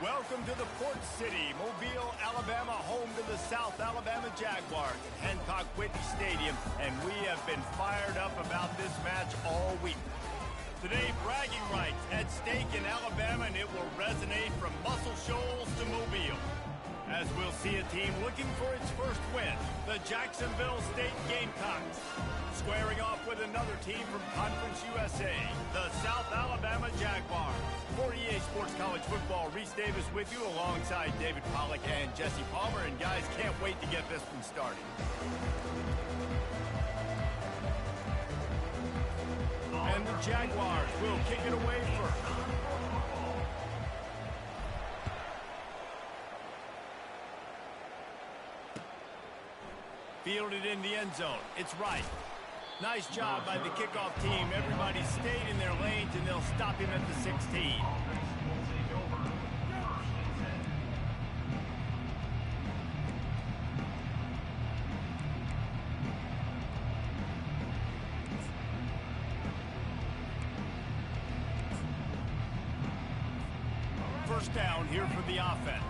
Welcome to the Port City, Mobile, Alabama, home to the South Alabama Jaguars at Hancock Whitney Stadium, and we have been fired up about this match all week. Today, bragging rights at stake in Alabama, and it will resonate from Muscle Shoals to Mobile. As we'll see a team looking for its first win, the Jacksonville State Gamecocks. Squaring off with another team from Conference USA, the South Alabama Jaguars. For EA Sports College Football, Reese Davis with you alongside David Pollack and Jesse Palmer. And guys, can't wait to get this one started. And the Jaguars will kick it away first. Fielded in the end zone. It's right. Nice job by the kickoff team. Everybody stayed in their lanes, and they'll stop him at the 16. First down here for the offense.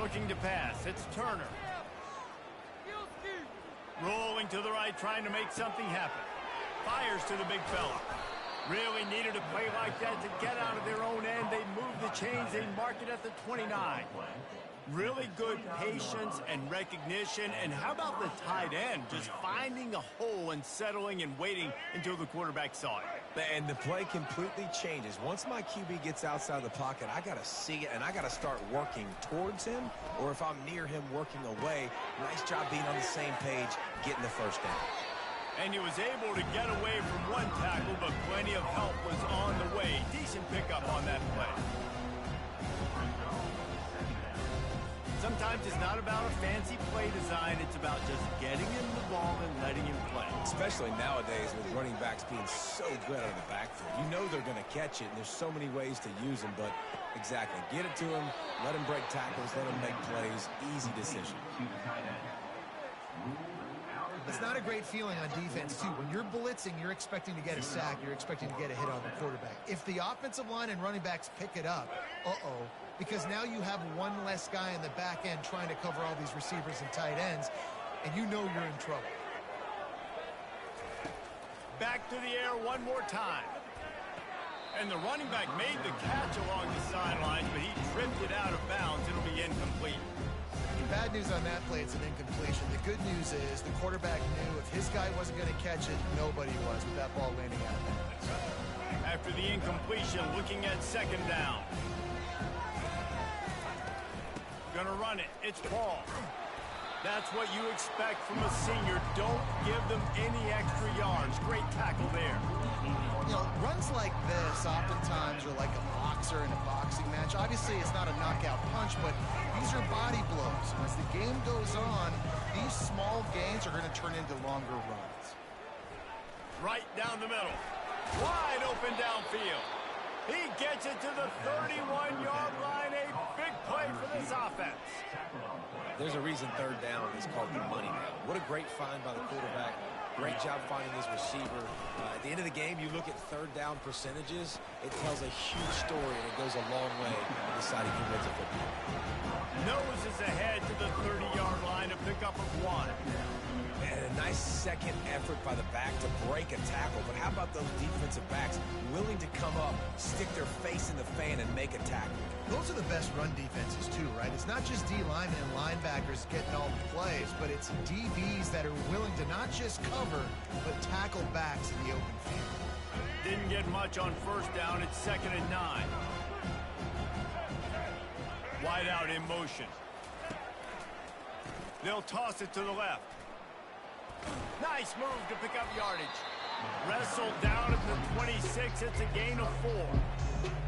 Looking to pass. It's Turner. Rolling to the right, trying to make something happen. Fires to the big fella. Really needed a play like that to get out of their own end. They move the chains. They mark it at the 29. Really good patience and recognition. And how about the tight end? Just finding a hole and settling and waiting until the quarterback saw it. And the play completely changes. Once my QB gets outside the pocket, I got to see it, and I got to start working towards him, or if I'm near him, working away. Nice job being on the same page, getting the first down. And he was able to get away from one tackle, but plenty of help was on the way. Decent pickup on that play. Sometimes it's not about a fancy play design. It's about just getting him the ball and letting him play. Especially nowadays with running backs being so good out of the backfield. You know they're going to catch it, and there's so many ways to use them. But exactly, get it to him, let him break tackles, let him make plays. Easy decision. It's not a great feeling on defense, too. When you're blitzing, you're expecting to get a sack. You're expecting to get a hit on the quarterback. If the offensive line and running backs pick it up, because now you have one less guy in the back end trying to cover all these receivers and tight ends, and you know you're in trouble. Back to the air one more time. And the running back made the catch along the sidelines, but he tripped it out of bounds. It'll be incomplete. Bad news on that play, it's an incompletion. The good news is the quarterback knew if his guy wasn't going to catch it, nobody was with that ball landing out of bounds. After the incompletion, looking at second down. Gonna run it. It's Paul. That's what you expect from a senior. Don't give them any extra yards. Great tackle there. You know, runs like this oftentimes are like a boxer in a boxing match. Obviously, it's not a knockout punch, but these are body blows. As the game goes on, these small gains are going to turn into longer runs. Right down the middle. Wide open downfield. He gets it to the 31-yard line. A big play for this offense. There's a reason third down is called the money down. What a great find by the quarterback. Great job finding his receiver. At the end of the game, you look at third down percentages. It tells a huge story, and it goes a long way in deciding who wins a football. Noses ahead to the 30-yard line, a pickup of 1. And a nice second effort by the back to break a tackle. But how about those defensive backs willing to come up, stick their face in the fan, and make a tackle? Those are the best run defenses, too, right? It's not just D linemen and linebackers getting all the plays, but it's DBs that are willing to not just cover, but tackle backs in the open field. Didn't get much on first down. It's 2nd and 9. Wide out in motion. They'll toss it to the left. Nice move to pick up yardage. Wrestled down at the 26. It's a gain of 4.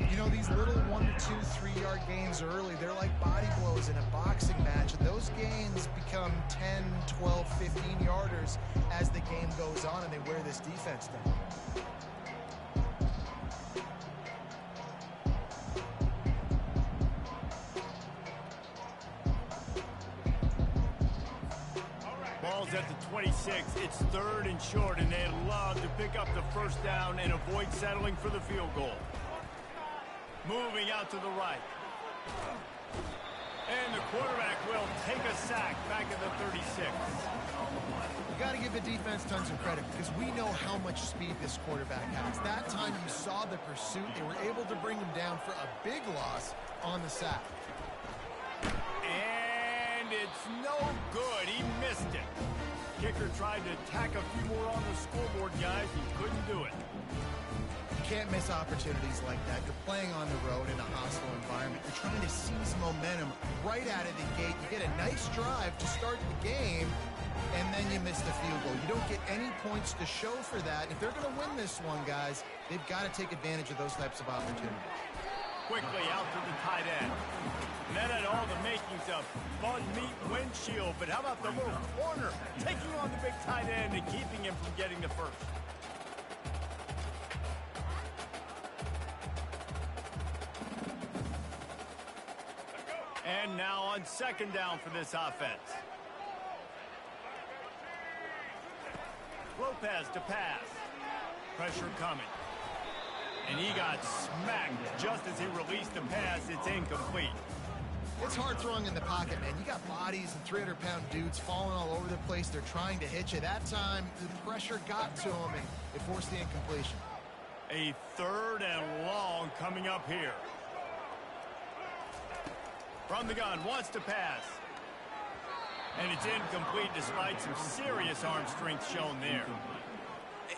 You know, these little 1 to 2, 3-yard gains early, they're like body blows in a boxing match. And those gains become 10, 12, 15-yarders as the game goes on and they wear this defense down. Ball's at the 26. It's 3rd and short, and they'd love to pick up the first down and avoid settling for the field goal. Moving out to the right. And the quarterback will take a sack back at the 36. You got to give the defense tons of credit because we know how much speed this quarterback has. That time you saw the pursuit. They were able to bring him down for a big loss on the sack. And it's no good. He missed it. Kicker tried to tack a few more on the scoreboard, guys. He couldn't do it. You can't miss opportunities like that. You're playing on the road in a hostile environment. You're trying to seize momentum right out of the gate. You get a nice drive to start the game, and then you miss the field goal. You don't get any points to show for that. If they're going to win this one, guys, they've got to take advantage of those types of opportunities. Quickly out to the tight end. That had all the makings of Bud Meat windshield, but how about the little corner taking on the big tight end and keeping him from getting the first? And now on second down for this offense. Lopez to pass. Pressure coming. And he got smacked just as he released the pass. It's incomplete. It's hard throwing in the pocket, man. You got bodies and 300-pound dudes falling all over the place. They're trying to hit you. That time, the pressure got to him, and it forced the incompletion. A third and long coming up here. From the gun, wants to pass. And it's incomplete despite some serious arm strength shown there.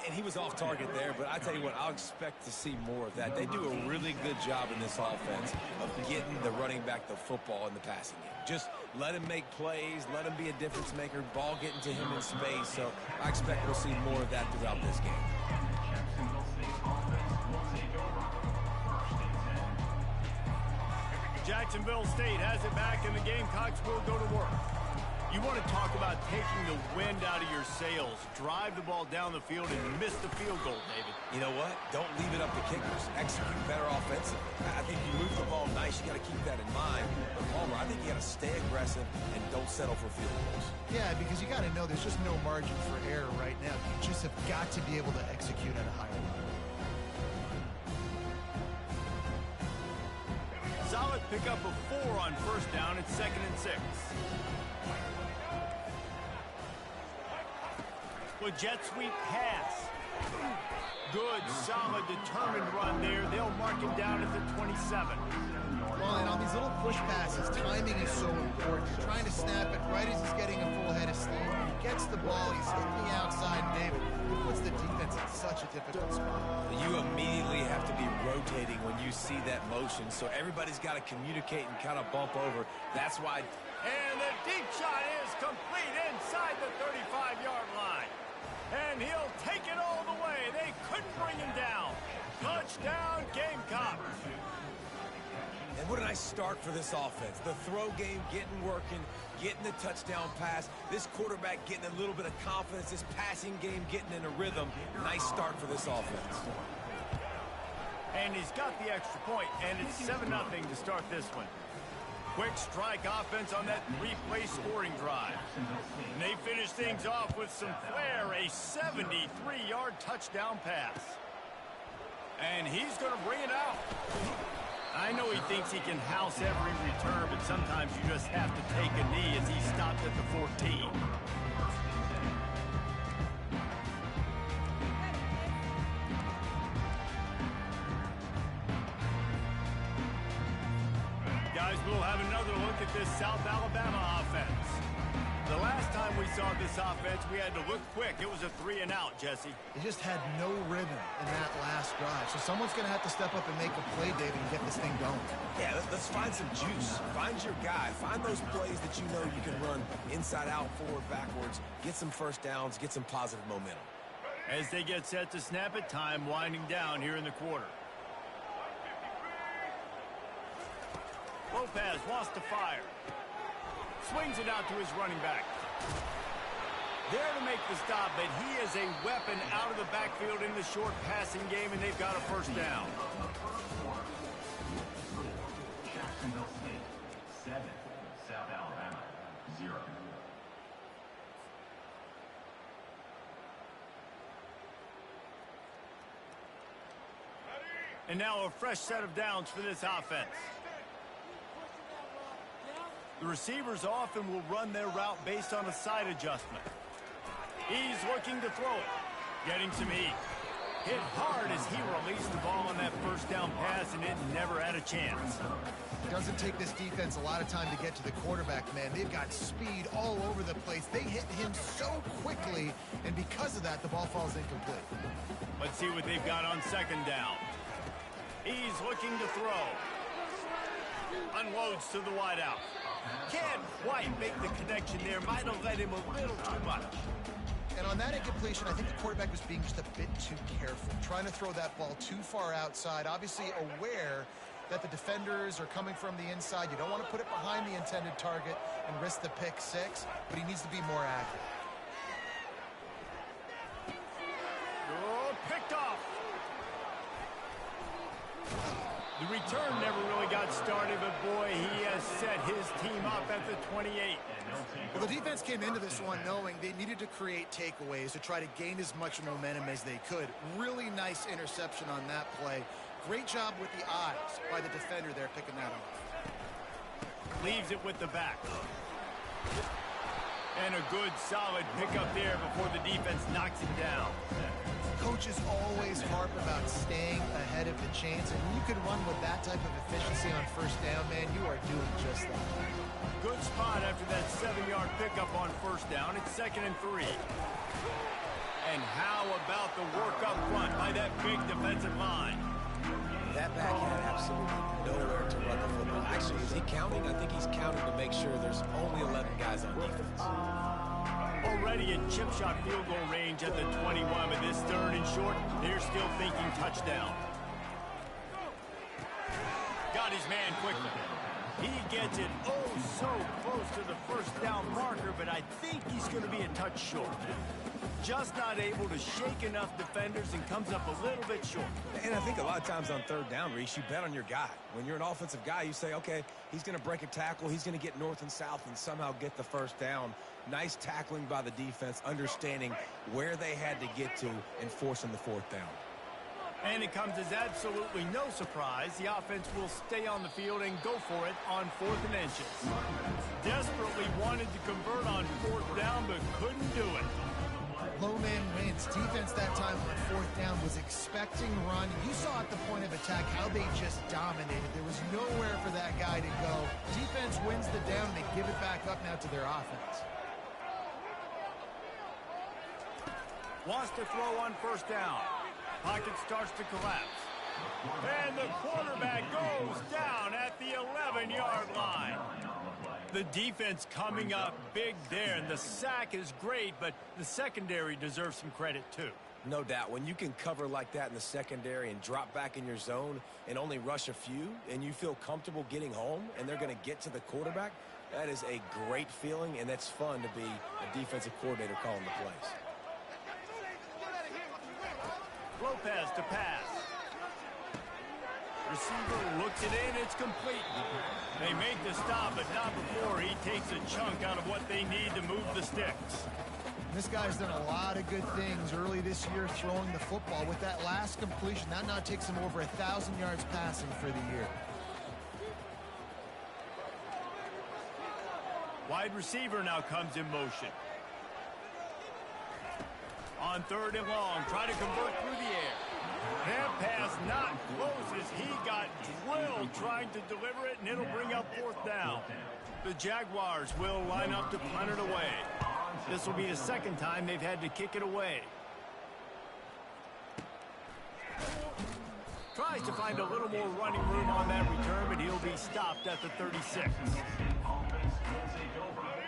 And he was off target there, but I tell you what, I'll expect to see more of that. They do a really good job in this offense of getting the running back the football in the passing game. Just let him make plays, let him be a difference maker, ball getting to him in space. So I expect we'll see more of that throughout this game. Jacksonville State has it back, and the Gamecocks will go to work. You want to talk about taking the wind out of your sails. Drive the ball down the field and miss the field goal, David. You know what? Don't leave it up to kickers. Execute better offensively. I think you move the ball nice. You got to keep that in mind. But Palmer, I think you got to stay aggressive and don't settle for field goals. Yeah, because you got to know there's just no margin for error right now. You just have got to be able to execute at a higher level. Solid pickup of 4 on first down. It's 2nd and 6. With jet sweep pass. Good, solid, determined run there. They'll mark him down at the 27. Well, and on these little push passes, timing is so important. You're trying to snap it right as he's getting a full head of steam. He gets the ball, he's hitting the outside, David. It puts the defense in such a difficult spot. You immediately have to be rotating when you see that motion, so everybody's got to communicate and kind of bump over. That's why. And the deep shot is complete inside the 35-yard line. And he'll take it all the way. They couldn't bring him down. Touchdown, Gamecocks. And what a nice start for this offense. The throw game getting working, getting the touchdown pass. This quarterback getting a little bit of confidence. This passing game getting in a rhythm. Nice start for this offense. And he's got the extra point, and it's 7-0 to start this one. Quick strike offense on that 3-play scoring drive. And they finish things off with some flair, a 73-yard touchdown pass. And he's going to bring it out. I know he thinks he can house every return, but sometimes you just have to take a knee as he stopped at the 14. Guys, we'll have another look at this South Alabama offense. The last time we saw this offense, we had to look quick. It was a 3-and-out, Jesse. They just had no rhythm in that last drive. So someone's going to have to step up and make a play, David, and get this thing going. Yeah, let's find some juice. Find your guy. Find those plays that you know you can run inside out, forward, backwards. Get some first downs. Get some positive momentum. As they get set to snap it, time winding down here in the quarter. Lopez wants to fire. Swings it out to his running back. There to make the stop, but he is a weapon out of the backfield in the short passing game, and they've got a first down. Jacksonville State, 7. South Alabama, 0. And now a fresh set of downs for this offense. The receivers often will run their route based on a side adjustment. He's looking to throw it. Getting some heat. Hit hard as he released the ball on that first down pass, and it never had a chance. It doesn't take this defense a lot of time to get to the quarterback, man. They've got speed all over the place. They hit him so quickly, and because of that, the ball falls incomplete. Let's see what they've got on second down. He's looking to throw. Unloads to the wideout. Can't quite make the connection there. Might have led him a little too much. And on that incompletion, I think the quarterback was being just a bit too careful, trying to throw that ball too far outside, obviously aware that the defenders are coming from the inside. You don't want to put it behind the intended target and risk the pick six, but he needs to be more accurate. Oh, picked off. The return never really got started, but boy, he has set his team up at the 28. Well, the defense came into this one knowing they needed to create takeaways to try to gain as much momentum as they could. Really nice interception on that play. Great job with the eyes by the defender there picking that off. Leaves it with the back. And a good, solid pickup there before the defense knocks it down. Coaches always harp about staying ahead of the chains, and when you can run with that type of efficiency on first down, man, you are doing just that. Good spot after that 7-yard pickup on first down. It's 2nd and 3. And how about the work up front by that big defensive line? That back had absolutely nowhere to run the football. Actually, is he counting? I think he's counting to make sure there's only 11 guys on defense. Already at chip shot field goal range at the 21, but this 3rd and short, they're still thinking touchdown. Got his man quickly. He gets it oh so close to the first down marker, but I think he's going to be a touch short. Just not able to shake enough defenders and comes up a little bit short. And I think a lot of times on 3rd down, Reese, you bet on your guy. When you're an offensive guy, you say, okay, he's going to break a tackle, he's going to get north and south and somehow get the first down. Nice tackling by the defense, understanding where they had to get to and forcing the 4th down. And it comes as absolutely no surprise. The offense will stay on the field and go for it on 4th and inches. Desperately wanted to convert on 4th down, but couldn't do it. Low man wins. Defense that time on 4th down was expecting run. You saw at the point of attack how they just dominated. There was nowhere for that guy to go. Defense wins the down. They give it back up now to their offense. Wants to throw on first down. Pocket starts to collapse. And the quarterback goes down at the 11-yard line. The defense coming up big there, and the sack is great, but the secondary deserves some credit too. No doubt. When you can cover like that in the secondary and drop back in your zone and only rush a few, and you feel comfortable getting home, and they're going to get to the quarterback, that is a great feeling, and that's fun to be a defensive coordinator calling the plays. Lopez to pass. Receiver looks it in. It's complete. They make the stop, but not before he takes a chunk out of what they need to move the sticks. This guy's done a lot of good things early this year throwing the football. With that last completion, that now takes him over 1,000 yards passing for the year. Wide receiver now comes in motion. On 3rd and long, try to convert through the air. That pass not close as he got drilled trying to deliver it, and it'll bring up 4th down. The Jaguars will line up to punt it away. This will be the 2nd time they've had to kick it away. Tries to find a little more running room on that return, but he'll be stopped at the 36.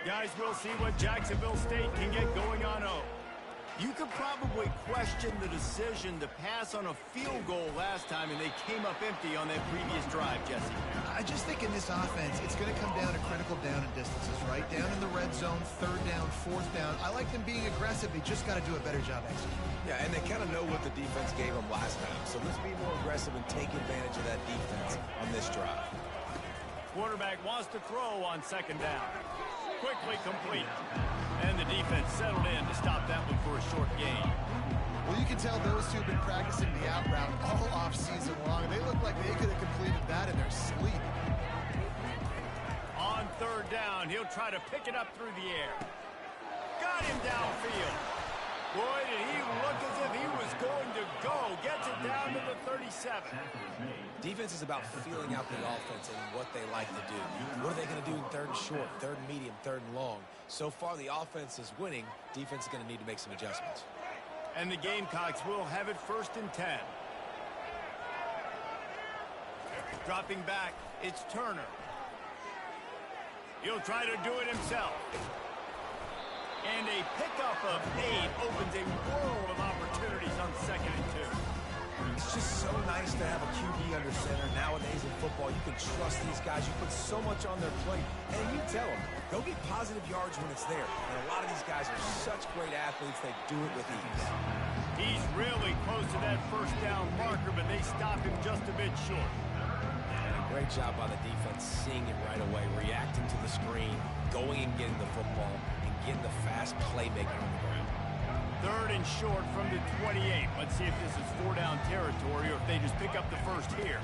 Guys, we'll see what Jacksonville State can get going on 0. You could probably question the decision to pass on a field goal last time, and they came up empty on that previous drive, Jesse. I just think in this offense, it's going to come down to critical down and distances, right? Down in the red zone, 3rd down, 4th down. I like them being aggressive. They just got to do a better job executing. Yeah, and they kind of know what the defense gave them last time. So let's be more aggressive and take advantage of that defense on this drive. Quarterback wants to throw on 2nd down. quickly complete. And the defense settled in to stop that one for a short gain. Well, you can tell those two have been practicing the out route all off-season long. They look like they could have completed that in their sleep. On third down, he'll try to pick it up through the air. Got him downfield. Boy, did he look as if he was going to go. Gets it down to the 37. Defense is about feeling out the offense and what they like to do. What are they going to do in third and short, third and medium, third and long? So far, the offense is winning. Defense is going to need to make some adjustments. And the Gamecocks will have it 1st and 10. Dropping back, it's Turner. He'll try to do it himself. And a pickup of 8 opens a world of opportunities on 2nd and 2. It's just so nice to have a QB under center. Nowadays in football, you can trust these guys. You put so much on their plate. And you tell them, go get positive yards when it's there. And a lot of these guys are such great athletes, they do it with ease. He's really close to that 1st down marker, but they stop him just a bit short. And a great job by the defense seeing it right away, reacting to the screen, going and getting the football, and getting the fast playmaking on the ground. 3rd and short from the 28. Let's see if this is 4-down territory or if they just pick up the 1st here.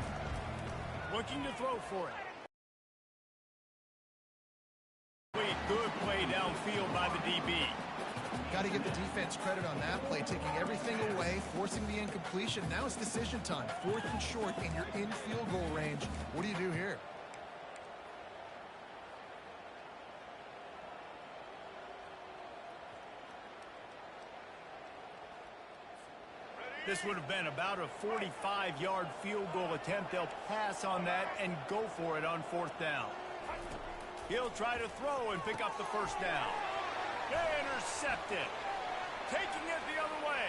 Looking to throw for it. Good play downfield by the DB. Got to give the defense credit on that play, taking everything away, forcing the incompletion. Now it's decision time. 4th and short, and you're in field goal range. What do you do here? This would have been about a 45-yard field goal attempt. They'll pass on that and go for it on 4th down. He'll try to throw and pick up the 1st down. Intercepted. Taking it the other way.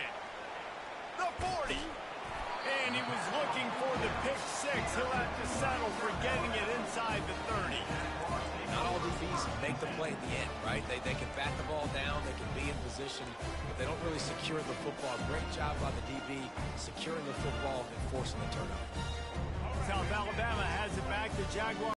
The 40. And he was looking for the pick 6. He'll have to settle for getting it inside the 30. Not all DBs make the play at the end, right? They can bat the ball down, they can be in position, but they don't really secure the football. Great job by the DB securing the football and forcing the turnover. South Alabama has it back. The Jaguars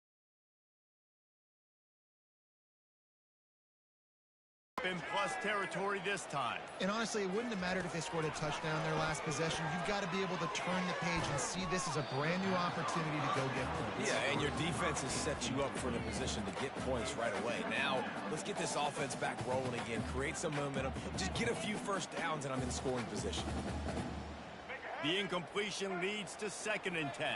in plus territory this time. And honestly, it wouldn't have mattered if they scored a touchdown their last possession. You've got to be able to turn the page and see this as a brand new opportunity to go get points. Yeah, and your defense has set you up for the position to get points right away. Now, let's get this offense back rolling again, create some momentum, just get a few 1st downs, and I'm in scoring position. The incompletion leads to 2nd and 10.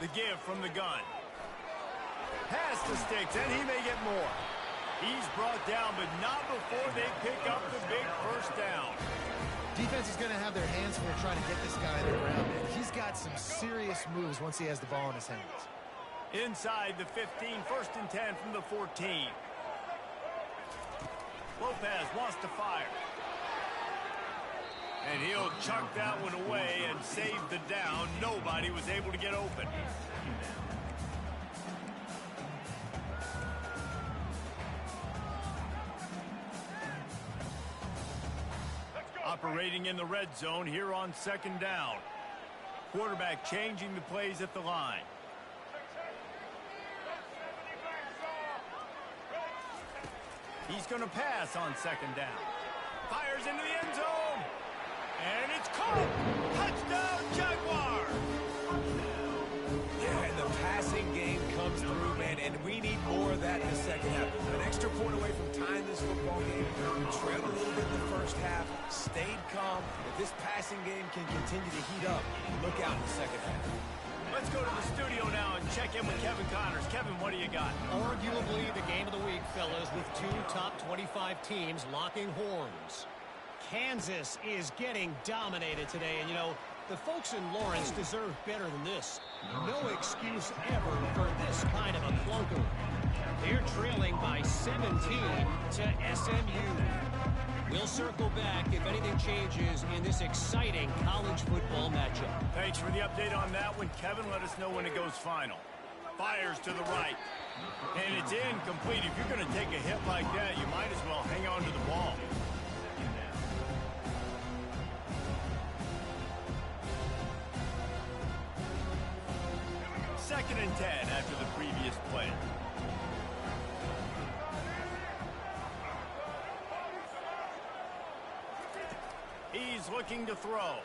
The give from the gun. Pass to Sticks, and he may get more. He's brought down, but not before they pick up the big 1st down. Defense is going to have their hands full trying to get this guy on the ground, man. He's got some serious moves once he has the ball in his hands. Inside the 15, 1st and 10 from the 14. Lopez wants to fire. And he'll chuck that one away and save the down. Nobody was able to get open. Operating in the red zone here on 2nd down. Quarterback changing the plays at the line. He's going to pass on 2nd down. Fires into the end zone. And it's caught. Touchdown, Jaguars. Yeah, and the passing game comes through, man, and we need more of that in the 2nd half. An extra point away from tying this football game. Trailed a little bit in the 1st half, stayed calm. If this passing game can continue to heat up, look out in the 2nd half. Let's go to the studio now and check in with Kevin Connors. Kevin, what do you got? Arguably the game of the week, fellas, with 2 top 25 teams locking horns. Kansas is getting dominated today, and you know, the folks in Lawrence deserve better than this. No excuse ever for this kind of a clunker. They're trailing by 17 to SMU. We'll circle back if anything changes in this exciting college football matchup. Thanks for the update on that one, Kevin. Let us know when it goes final. Fires to the right. And it's incomplete. If you're going to take a hit like that, you might as well hang on to the ball. 2nd and 10 after the previous play. He's looking to throw.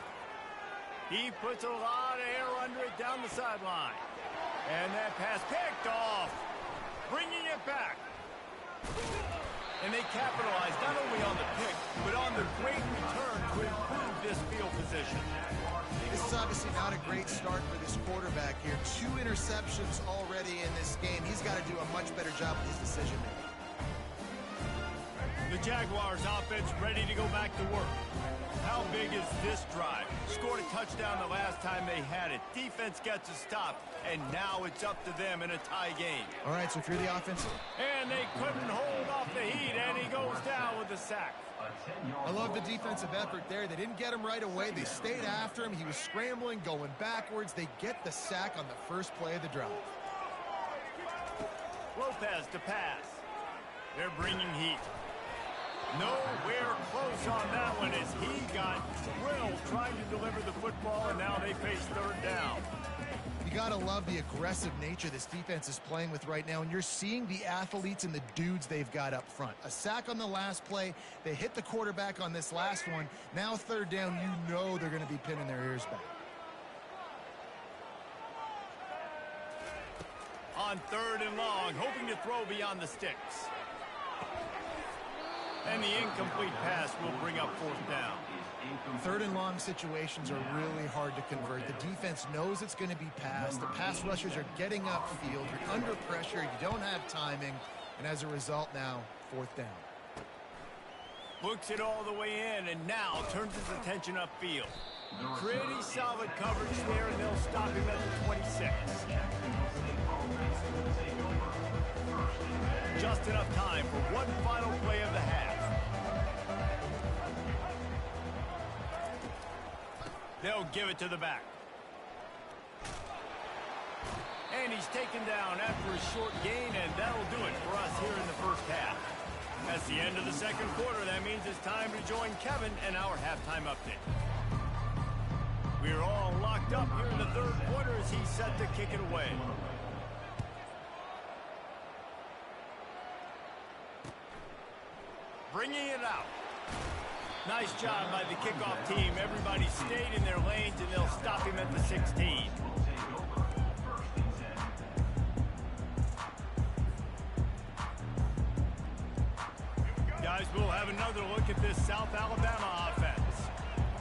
He puts a lot of air under it down the sideline. And that pass picked off. Bringing it back. And they capitalize not only on the pick, but on the great return to improve this field position. This is obviously not a great start for this quarterback here. 2 interceptions already in this game. He's got to do a much better job with his decision-making. The Jaguars offense ready to go back to work. How big is this drive? Scored a touchdown the last time they had it. Defense gets a stop, and now it's up to them in a tie game. All right, so if you're the offensive... And they couldn't hold off the heat, and he goes down with a sack. I love the defensive effort there. They didn't get him right away. They stayed after him. He was scrambling, going backwards. They get the sack on the first play of the drive. Lopez to pass. They're bringing heat. Nowhere close on that one as he got drilled trying to deliver the football, and now they face 3rd down. You got to love the aggressive nature this defense is playing with right now, and you're seeing the athletes and the dudes they've got up front. A sack on the last play. They hit the quarterback on this last one. Now 3rd down, you know they're going to be pinning their ears back. On 3rd and long, hoping to throw beyond the sticks. And the incomplete pass will bring up 4th down. 3rd and long situations are really hard to convert. The defense knows it's going to be passed. The pass rushers are getting upfield. You're under pressure. You don't have timing. And as a result now, 4th down. Looks it all the way in and now turns his attention upfield. Pretty solid coverage there, and they'll stop him at the 26. Just enough time for one final play of the half. They'll give it to the back. And he's taken down after a short gain, and that'll do it for us here in the first half. That's the end of the 2nd quarter. That means it's time to join Kevin and our halftime update. We're all locked up here in the 3rd quarter as he's set to kick it away. Bringing it out. Nice job by the kickoff team. Everybody stayed in their lanes, and they'll stop him at the 16. Guys, we'll have another look at this South Alabama offense.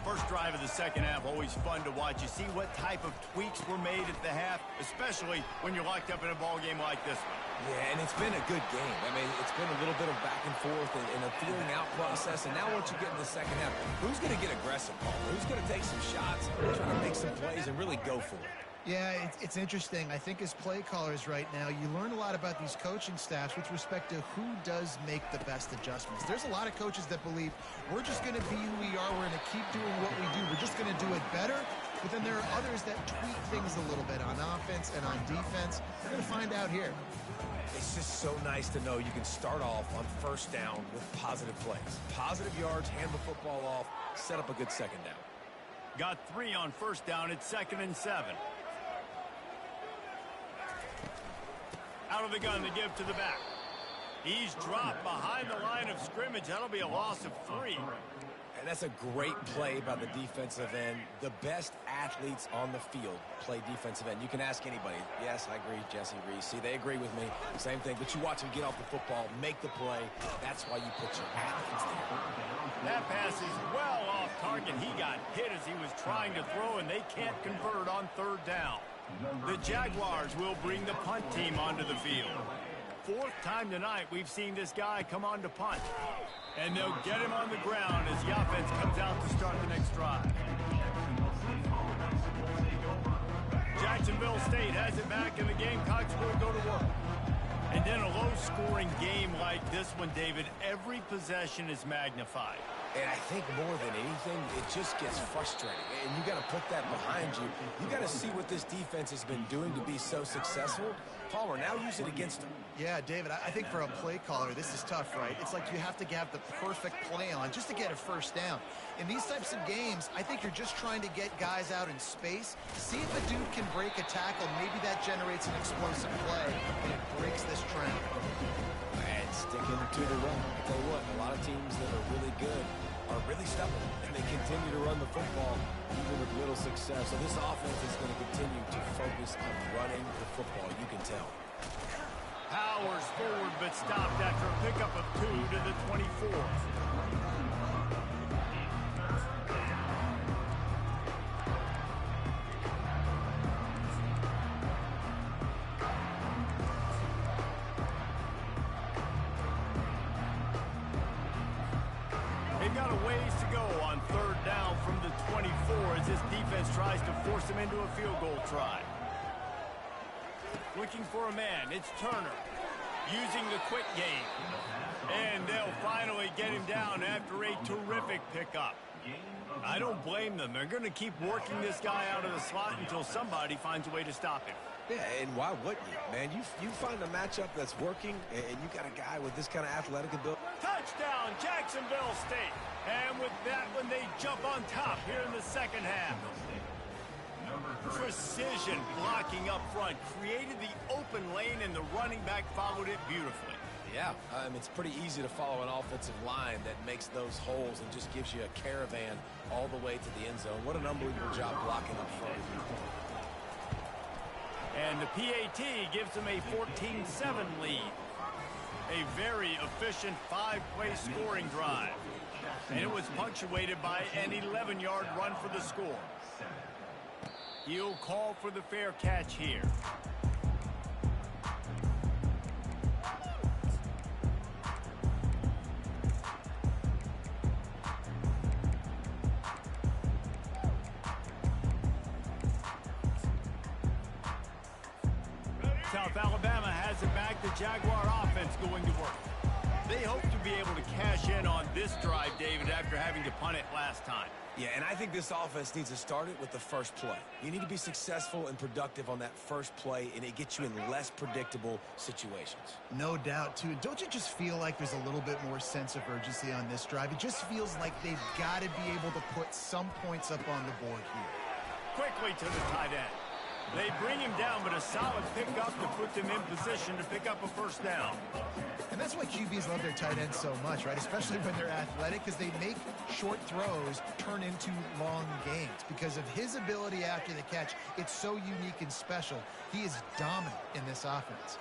First drive of the 2nd half, always fun to watch. You see what type of tweaks were made at the half, especially when you're locked up in a ball game like this one. Yeah, and it's been a good game. I mean, it's been a little bit of back and forth and a feeling out process. And now once you get in the 2nd half, who's going to get aggressive, Paul? Who's going to take some shots, try to make some plays, and really go for it? Yeah, it's interesting. I think as play callers right now, you learn a lot about these coaching staffs with respect to who does make the best adjustments. There's a lot of coaches that believe we're just going to be who we are. We're going to keep doing what we do. We're just going to do it better. But then there are others that tweak things a little bit on offense and on defense. We're going to find out here. It's just so nice to know you can start off on 1st down with positive plays. Positive yards, hand the football off, set up a good 2nd down. Got 3 on 1st down. It's 2nd and 7. Out of the gun to give to the back. He's dropped behind the line of scrimmage. That'll be a loss of 3. And that's a great play by the defensive end. The best athletes on the field play defensive end. You can ask anybody. Yes, I agree, Jesse Reese. See, they agree with me. Same thing. But you watch them get off the football, make the play. That's why you put your athletes there. That pass is well off target. He got hit as he was trying to throw, and they can't convert on 3rd down. The Jaguars will bring the punt team onto the field. 4th time tonight we've seen this guy come on to punt. And they'll get him on the ground as the offense comes out to start the next drive. Jacksonville State has it back, and the Gamecocks will go to work. And in a low-scoring game like this one, David, every possession is magnified. And I think more than anything, it just gets frustrating. And you got to put that behind you. You got to see what this defense has been doing to be so successful. Palmer, now use it against them. Yeah, David, I think for a play caller, this is tough, right? It's like you have to have the perfect play on just to get a first down. In these types of games, I think you're just trying to get guys out in space, see if a dude can break a tackle. Maybe that generates an explosive play, and it breaks this trend. And sticking to the run. I'll tell you what, a lot of teams that are really good are really stubborn, and they continue to run the football even with little success. So this offense is going to continue to focus on running the football. You can tell. Powers forward, but stopped after a pickup of 2 to the 24. They've got a ways to go on 3rd down from the 24 as this defense tries to force them into a field goal try. Looking for a man, it's Turner. Using the quick game. And they'll finally get him down after a terrific pickup. I don't blame them. They're going to keep working this guy out of the slot until somebody finds a way to stop him. Yeah, and why wouldn't you, man? You find a matchup that's working, and you got a guy with this kind of athletic ability. Touchdown, Jacksonville State. And with that one, they jump on top here in the second half. Precision blocking up front created the open lane, and the running back followed it beautifully. Yeah, it's pretty easy to follow an offensive line that makes those holes and just gives you a caravan all the way to the end zone. What an unbelievable job blocking up front. And the PAT gives them a 14-7 lead. A very efficient 5-play scoring drive. And it was punctuated by an 11-yard run for the score. He'll call for the fair catch here. South Alabama has it back. The Jaguar offense going to work. They hope to be able to cash in on this drive, David, after having to punt it last time. Yeah, and I think this offense needs to start it with the first play. You need to be successful and productive on that first play, and it gets you in less predictable situations. No doubt, too. Don't you just feel like there's a little bit more sense of urgency on this drive? It just feels like they've got to be able to put some points up on the board here. Quickly to the tight end. They bring him down, but a solid pickup to put them in position to pick up a first down. And that's why QBs love their tight ends so much, right? Especially when they're athletic, because they make short throws turn into long gains. Because of his ability after the catch, it's so unique and special. He is dominant in this offense.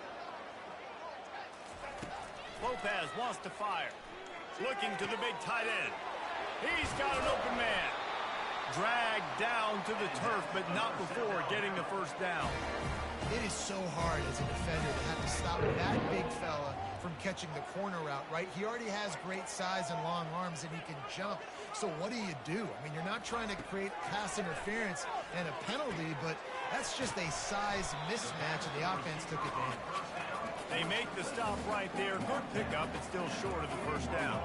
Lopez wants to fire. Looking to the big tight end. He's got an open man. Dragged down to the turf, but not before getting the first down. It is so hard as a defender to have to stop that big fella from catching the corner route, right? He already has great size and long arms, and he can jump. So what do? I mean, you're not trying to create pass interference and a penalty, but that's just a size mismatch, and the offense took advantage. They make the stop right there. Good pickup, but still short of the first down.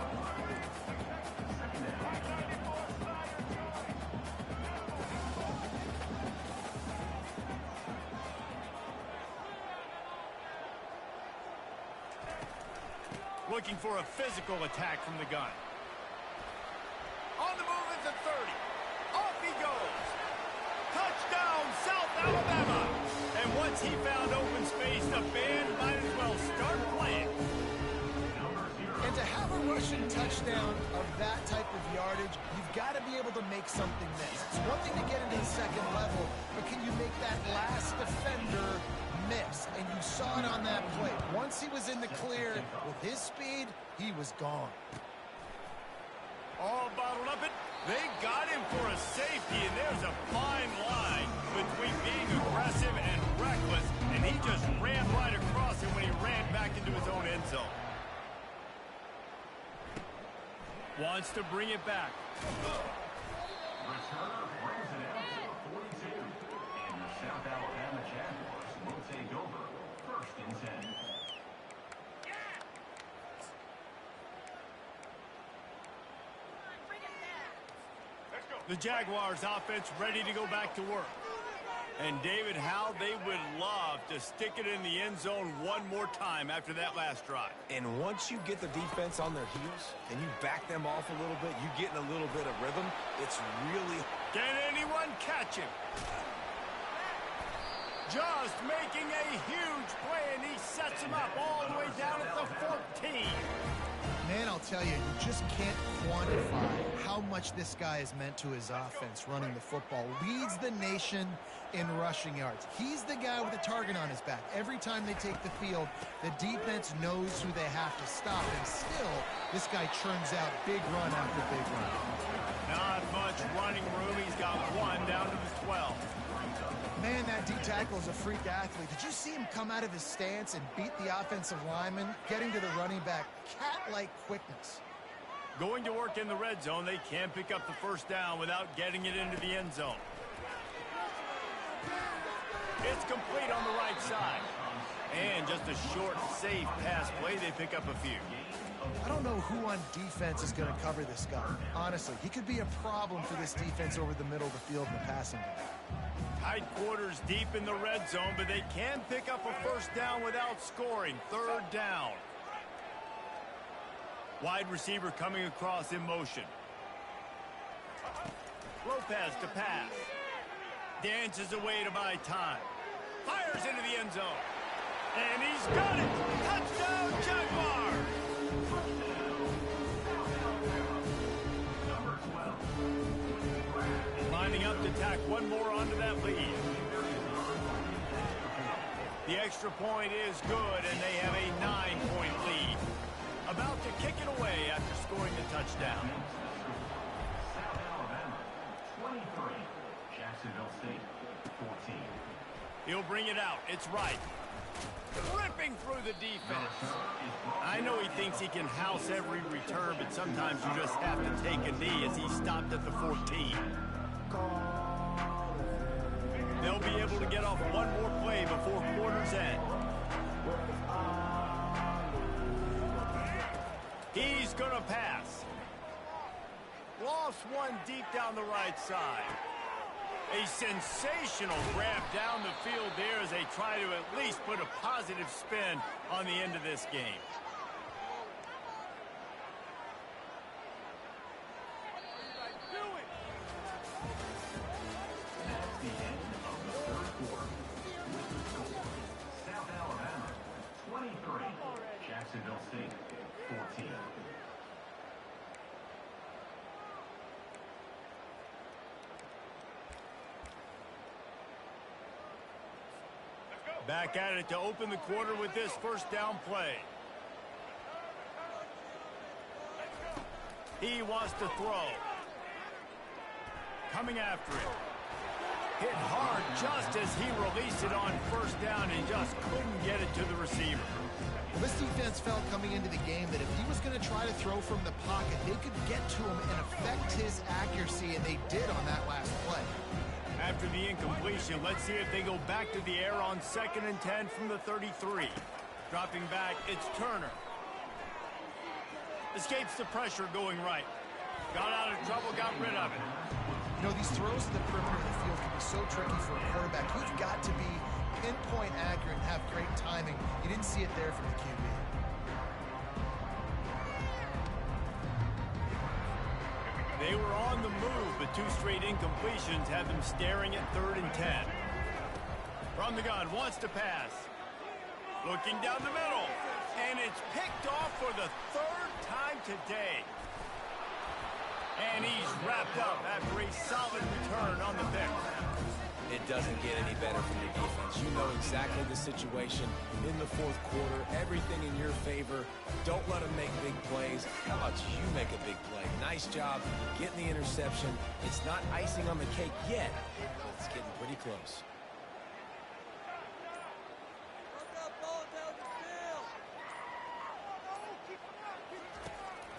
Looking for a physical attack from the gun. On the move at the 30. Off he goes. Touchdown, South Alabama. And once he found open space, the band might as well start playing. And to have a rushing touchdown of that type of yardage, you've got to be able to make something miss. It's one thing to get into the second level, but can you make that last defender miss? And you saw it on that play. Once he was in the clear with his speed, he was gone. All bottled up. They got him for a safety, and there's a fine line between being aggressive and reckless, and he just ran right across him when he ran back into his own end zone. Wants to bring it back. Returner brings it out to the 42. And the South Alabama Jaguars will take over 1st and 10. The Jaguars offense ready to go back to work. And David, how they would love to stick it in the end zone one more time after that last drive. And once you get the defense on their heels and you back them off a little bit, you get in a little bit of rhythm, it's really... Can anyone catch him? Just making a huge play, and he sets him up all the way down at the 14. Man, I'll tell you, you just can't quantify how much this guy has meant to his offense running the football. Leads the nation in rushing yards. He's the guy with a target on his back. Every time they take the field, the defense knows who they have to stop. And still, this guy churns out big run after big run. Not much running room. He's got one down to the 12. Man, that D-tackle is a freak athlete. Did you see him come out of his stance and beat the offensive lineman, getting to the running back? Cat-like quickness. Going to work in the red zone, they can pick up the first down without getting it into the end zone. It's complete on the right side. And just a short, safe pass play, they pick up a few. I don't know who on defense is going to cover this guy. Honestly, he could be a problem for this defense over the middle of the field in the passing game. Tight quarters deep in the red zone, but they can pick up a first down without scoring. Third down. Wide receiver coming across in motion. Lopez to pass. Dances away to buy time. Fires into the end zone. And he's got it. Touchdown, Jaguars. Lining up to tack one more onto that lead. The extra point is good, and they have a 9-point lead. About to kick it away after scoring the touchdown. South Alabama, 23. Jacksonville State, 14. He'll bring it out. It's right. Ripping through the defense. I know he thinks he can house every return, but sometimes you just have to take a knee as he stopped at the 14. They'll be able to get off one more play before quarter's end. He's going to pass. Lost one deep down the right side. A sensational grab down the field there as they try to at least put a positive spin on the end of this game. That's the end of the third quarter. South Alabama, 23. Jacksonville State, 14. Back at it to open the quarter with this first down play. He wants to throw. Coming after it. Hit hard just as he released it on first down and just couldn't get it to the receiver. Well, this defense felt coming into the game that if he was going to try to throw from the pocket, they could get to him and affect his accuracy, and they did on that last play. After the incompletion, let's see if they go back to the air on 2nd and 10 from the 33. Dropping back, it's Turner. Escapes the pressure going right. Got out of trouble, got rid of it. You know, these throws to the perimeter of the field can be so tricky for a quarterback. You've got to be pinpoint accurate and have great timing. You didn't see it there from the QB. They were on the move, but two straight incompletions have them staring at 3rd and 10. From the gun, wants to pass. Looking down the middle. And it's picked off for the 3rd time today. And he's wrapped up after a solid return on the pick. It doesn't get any better from the defense. You know exactly the situation in the 4th quarter. Everything in your favor. Don't let them make big plays. How about you make a big play? Nice job getting the interception. It's not icing on the cake yet, but it's getting pretty close.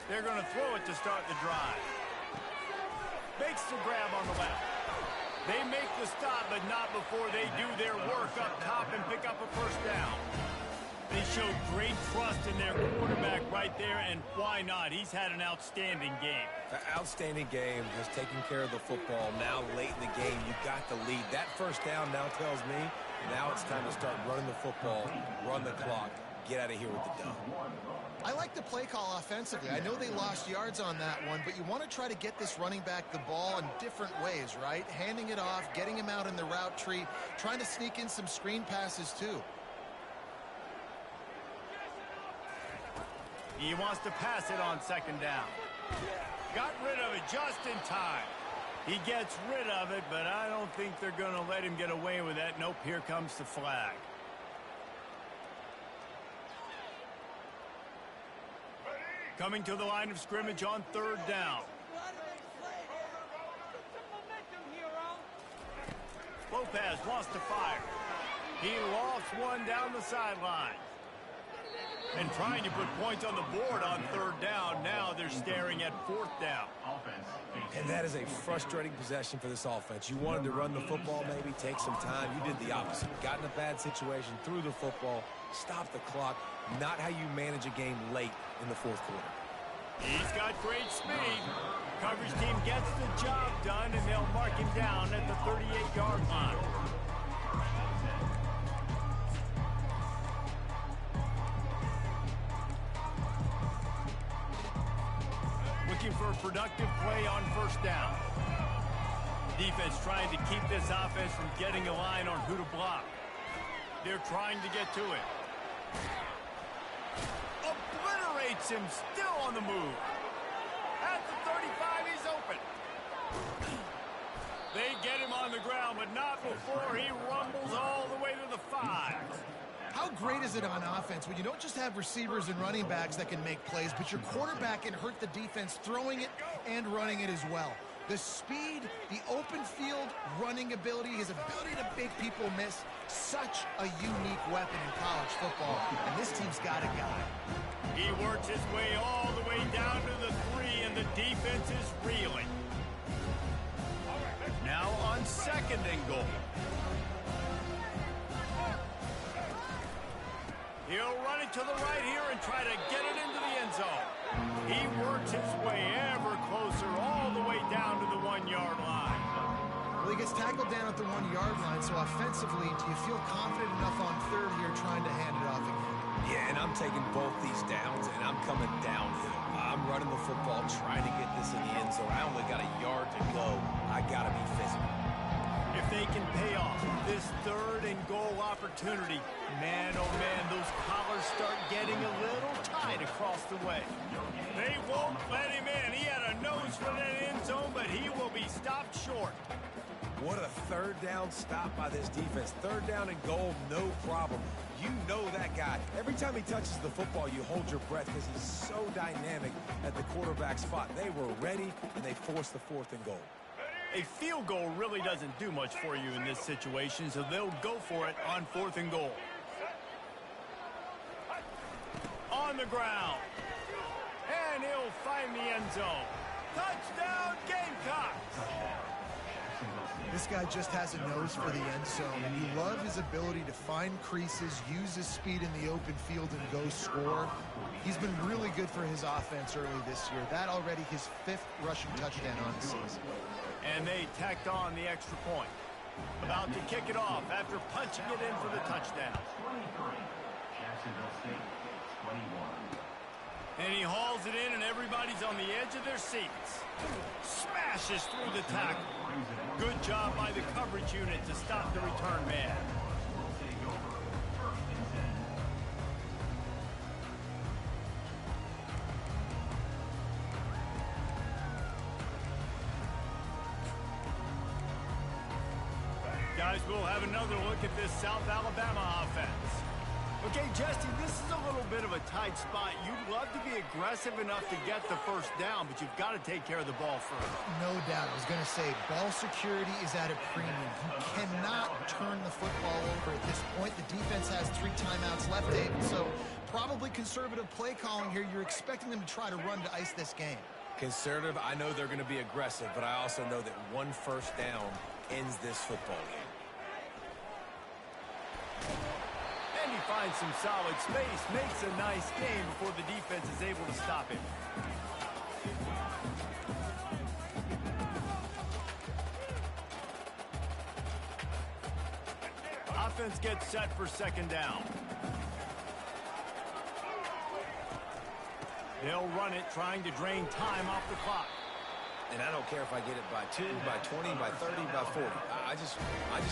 They're going to throw it to start the drive. Makes the grab on the left. They make the stop, but not before they do their work up top and pick up a first down. They showed great trust in their quarterback right there, and why not? He's had an outstanding game. An outstanding game, has taken care of the football. Now, late in the game, you got the lead. That first down now tells me now it's time to start running the football, run the clock, get out of here with the dub. I like the play call offensively. I know they lost yards on that one, but you want to try to get this running back the ball in different ways, right? Handing it off, getting him out in the route tree, trying to sneak in some screen passes too. He wants to pass it on second down. Got rid of it just in time. He gets rid of it, but I don't think they're going to let him get away with that. Nope, here comes the flag. Coming to the line of scrimmage on third down. Lopez wants to fire. He lofts one down the sideline. And trying to put points on the board on third down. Now they're staring at fourth down. And that is a frustrating possession for this offense. You wanted to run the football, maybe take some time. You did the opposite. Got in a bad situation, threw the football, stopped the clock. Not how you manage a game late in the fourth quarter. He's got great speed. Coverage team gets the job done, and they'll mark him down at the 38-yard line. Looking for a productive play on first down. Defense trying to keep this offense from getting a line on who to block. They're trying to get to it. Obliterates him, still on the move. At the 35, he's open. They get him on the ground, but not before he rumbles all the way to the 5. How great is it on offense when you don't just have receivers and running backs that can make plays, but your quarterback can hurt the defense throwing it and running it as well. The speed, the open field running ability, his ability to make people miss, such a unique weapon in college football, and this team's got a guy. He works his way all the way down to the 3, and the defense is reeling. Now on second and goal. He'll run it to the right here and try to get it into the end zone. He works his way ever closer all the way down to the 1-yard line. Well, he gets tackled down at the 1-yard line, so offensively, do you feel confident enough on third here trying to hand it off again? Yeah, and I'm taking both these downs, and I'm coming downhill. I'm running the football, trying to get this in the end zone. I only got a yard to go. I got to be physical. If they can pay off this third and goal opportunity, man, oh man, those collars start getting a little tight across the way. They won't let him in. He had a nose for that end zone, but he will be stopped short. What a third down stop by this defense. Third down and goal, no problem. You know that guy. Every time he touches the football, you hold your breath because he's so dynamic at the quarterback spot. They were ready, and they forced the fourth and goal. A field goal really doesn't do much for you in this situation, so they'll go for it on fourth and goal. On the ground. And he'll find the end zone. Touchdown, Gamecocks! This guy just has a nose for the end zone, and you love his ability to find creases, use his speed in the open field, and go score. He's been really good for his offense early this year. That already his 5th rushing touchdown on the season. And they tacked on the extra point. About to kick it off after punching it in for the touchdown. 23, Jacksonville State, 21. And he hauls it in, and everybody's on the edge of their seats. Smashes through the tackle. Good job by the coverage unit to stop the return man. Will take over, 1st and 10. Guys, we'll have another look at this South Alabama offense. Okay, Jesse, this is a little bit of a tight spot. You'd love to be aggressive enough to get the first down, but you've got to take care of the ball first. No doubt. I was going to say, ball security is at a premium. You cannot turn the football over at this point. The defense has 3 timeouts left, David, so probably conservative play calling here. You're expecting them to try to run to ice this game. Conservative, I know they're going to be aggressive, but I also know that one first down ends this football game. And he finds some solid space, makes a nice game before the defense is able to stop him. Offense gets set for second down. They'll run it, trying to drain time off the clock. And I don't care if I get it by 2, by 20, by 30, by 40. I just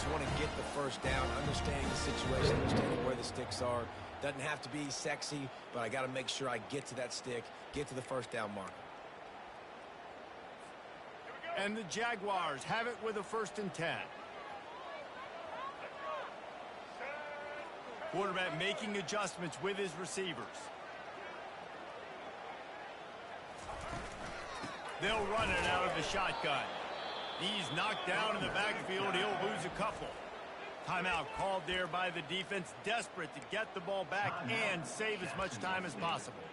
want to get the first down, understanding the situation, understanding where the sticks are. Doesn't have to be sexy, but I got to make sure I get to that stick, get to the first down marker. And the Jaguars have it with a 1st and 10. Quarterback making adjustments with his receivers. They'll run it out of the shotgun. He's knocked down in the backfield. He'll lose a couple. Timeout called there by the defense, desperate to get the ball back and save as much time as possible.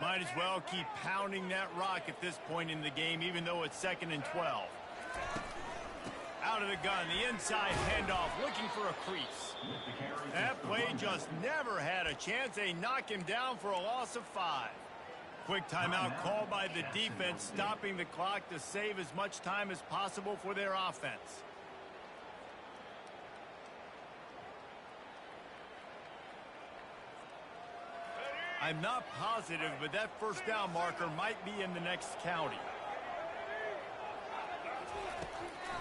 Might as well keep pounding that rock at this point in the game, even though it's 2nd and 12. Out of the gun, the inside handoff, looking for a crease. That play just never had a chance. They knock him down for a loss of 5. Quick timeout called by the defense, stopping the clock to save as much time as possible for their offense. I'm not positive, but that first down marker might be in the next county.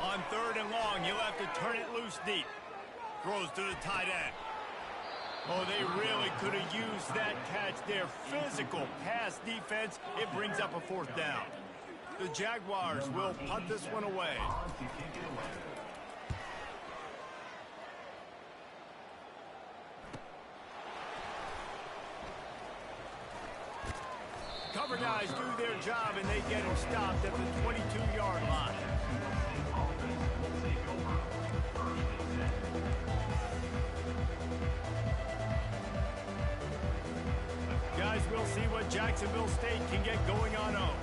On 3rd and long, he'll have to turn it loose deep. Throws to the tight end. Oh, they really could have used that catch there. Physical pass defense. It brings up a 4th down. The Jaguars will punt this one away. Cover guys do their job, and they get him stopped at the 22-yard line. Guys, we'll see what Jacksonville State can get going on home.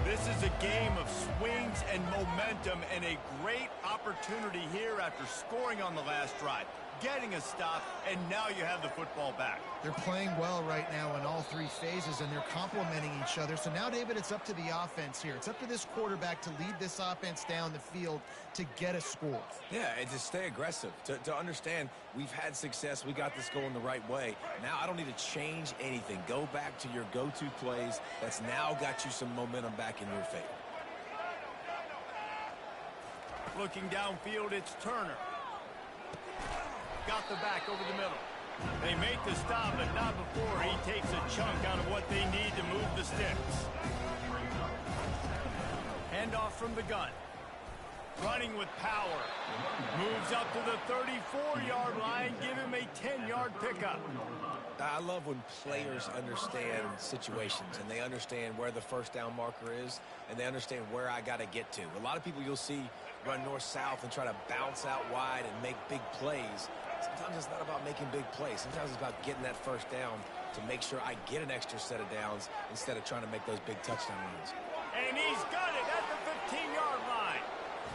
This is a game of swings and momentum, and a great opportunity here after scoring on the last drive, getting a stop, and now you have the football back. They're playing well right now in all 3 phases, and they're complementing each other. So now, David, it's up to the offense here. It's up to this quarterback to lead this offense down the field to get a score. Yeah, and to stay aggressive, to understand we've had success, we got this going the right way. Now I don't need to change anything. Go back to your go-to plays. That's now got you some momentum back in your favor. Looking downfield, it's Turner. Got the back over the middle. They make the stop, but not before he takes a chunk out of what they need to move the sticks. Handoff from the gun. Running with power. Moves up to the 34-yard line. Give him a 10-yard pickup. I love when players understand situations, and they understand where the first down marker is, and they understand where I got to get to. A lot of people you'll see run north-south and try to bounce out wide and make big plays. Sometimes it's not about making big plays. Sometimes it's about getting that first down to make sure I get an extra set of downs instead of trying to make those big touchdown runs. And he's got it at the 15-yard line.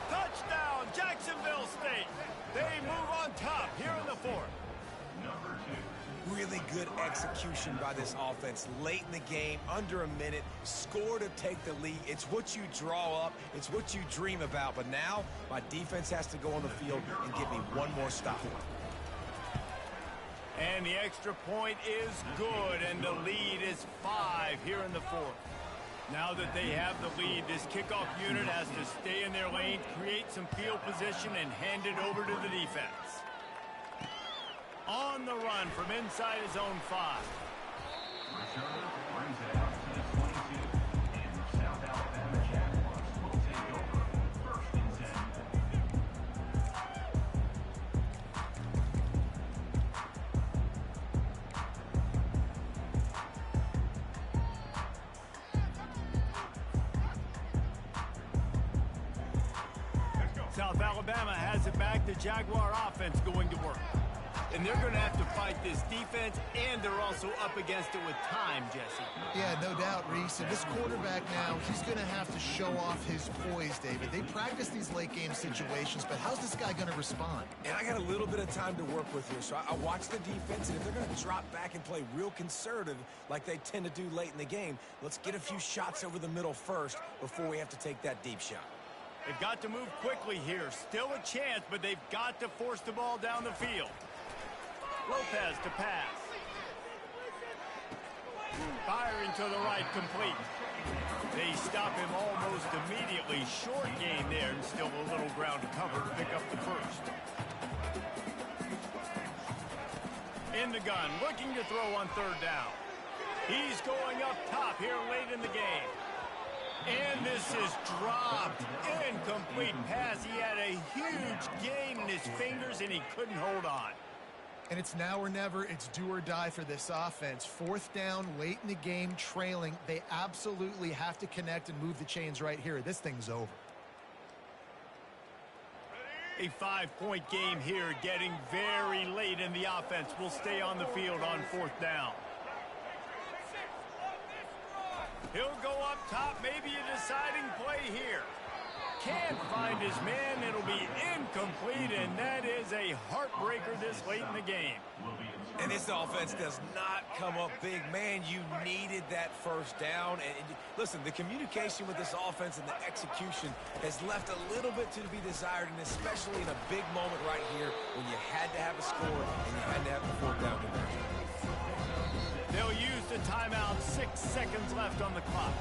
Touchdown, Jacksonville State. They move on top here in the 4th. Really good execution by this offense late in the game, under a minute, score to take the lead. It's what you draw up. It's what you dream about. But now my defense has to go on the field and give me one more stop. And the extra point is good, and the lead is 5 here in the 4th. Now that they have the lead, this kickoff unit has to stay in their lane, create some field position, and hand it over to the defense. On the run from inside his own 5. Returner brings it out to the 22, and the South Alabama Jaguars will take over 1st and 10. South Alabama has it back. The Jaguar offense going to work. and they're going to have to fight this defense, and they're also up against it with time, Jesse. Yeah, no doubt, Reese. And this quarterback now, he's going to have to show off his poise, David. They practice these late-game situations, but how's this guy going to respond? And I got a little bit of time to work with here, so I watch the defense, and if they're going to drop back and play real conservative like they tend to do late in the game, let's get a few shots over the middle first before we have to take that deep shot. They've got to move quickly here. Still a chance, but they've got to force the ball down the field. Lopez to pass. Firing to the right, complete. They stop him almost immediately. Short gain there, and still a little ground to cover to pick up the first. In the gun, looking to throw on third down. He's going up top here late in the game. And this is dropped. Incomplete pass. He had a huge gain in his fingers, and he couldn't hold on. And it's now or never. It's do or die for this offense. Fourth down, late in the game, trailing. They absolutely have to connect and move the chains right here. This thing's over. A 5-point game here, getting very late in the offense. Will stay on the field on fourth down. He'll go up top, maybe a deciding play here. Can't find his man. It'll be incomplete, and that is a heartbreaker this late in the game. And this offense does not come up big. Man, you needed that first down. And listen, the communication with this offense and the execution has left a little bit to be desired, and especially in a big moment right here when you had to have a score and you had to have the fourth down conversion. They'll use the timeout. 6 seconds left on the clock.